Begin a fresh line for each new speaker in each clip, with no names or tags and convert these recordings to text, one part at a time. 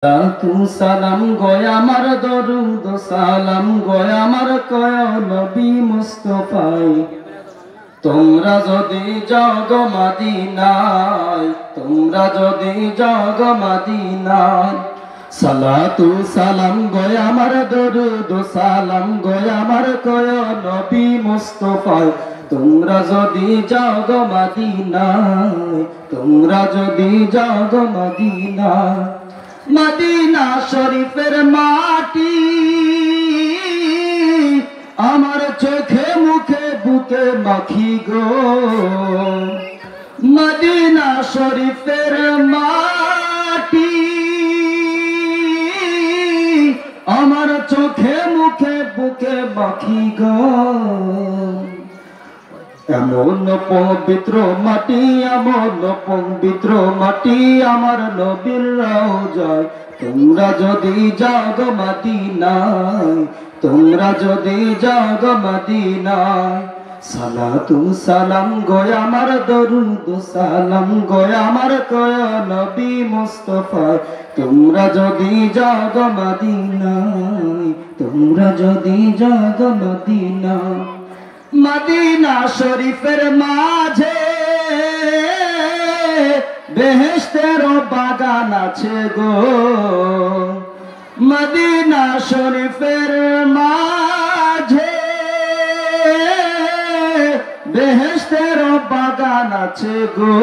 তু সালাম গয় আমার দরুদ সালাম গয় আমার কয় নবী মুস্তাফায়। তোমরা যদি যাও গো মদিনায়, তোমরা যদি যাও গো মদিনায়, সালাতু সালাম গয় আমার দরুদ সালাম গয় আমার কয় নবী মুস্তাফায়। তোমরা যদি যাও গো মদিনায়, তোমরা যদি যাও গো মদিনায়, মদিনা শরীফের মাটি আমার চোখে মুখে বুকে মাখি গো। মদিনা শরীফের মাটি আমার চোখে মুখে বুকে মাখি গো। এমন পবিত্র মাটি, এমন পবিত্র মাটি আমার নবীর রওজায়। তোমরা যদি যাও গো মদিনায়, তোমরা যদি যাও গো মদিনায়, সালাতু সালাম গয় আমার দরুদ সালাম গয় আমার কয় নবী মুস্তাফায়। তোমরা যদি যাও গো মদিনায়, তোমরা যদি যাও গো মদিনায়, মদিনা শরীফের মাঝে বেহেশতের বাগান আছে গো। মদিনা শরীফের মাঝে বেহেশতের বাগান আছে গো।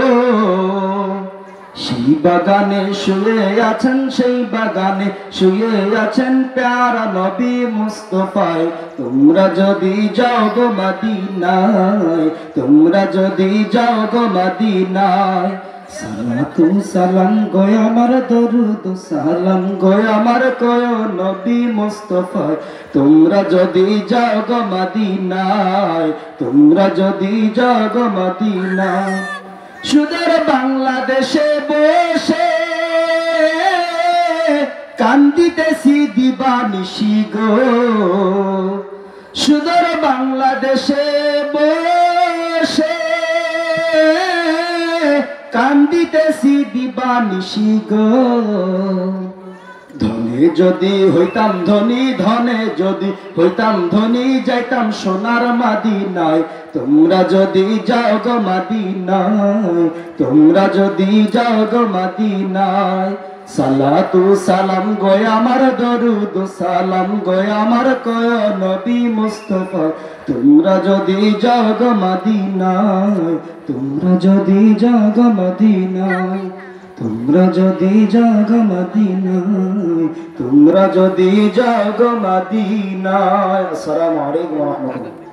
সেই বাগানে শুয়ে আছেন, সেই বাগানে শুয়ে আছেন প্যারা নবী মুস্তাফায়। তোমরা যদি যাও গো মদিনায়, তোমরা যদি যাও গো মদিনায়, সালাতু সালাম গয় আমার দরুদ সালাম গয় আমার কয় নবী মুস্তাফায়। তোমরা যদি যাও গো মদিনায়, তোমরা যদি যাও গো মদিনায়, সুদূর বাংলাদেশে বসে কান্দিতেছি দিবানিশি গো। সুদূর বাংলাদেশে বসে কান্দিতেছি দিবানিশি গো। ধনে যদি হইতাম ধনী, ধনে যদি হইতাম ধনী, যাইতাম সোনার মদিনায়। তোমরা যদি যাও গো মদিনায়, তোমরা যদি যাও গো মদিনায়, সালাতু সালাম গয় আমার দরুদ সালাম গয় আমার কয় নবী মুস্তাফা। তোমরা যদি যাও গো মদিনায়, তোমরা যদি যাও গো মদিনায়, তোমরা যদি যাও গো মদিনায়, তোমরা যদি যাও গো মদিনায়। আসসালামু আলাইকুম ওয়া রাহমাতুল্লাহ।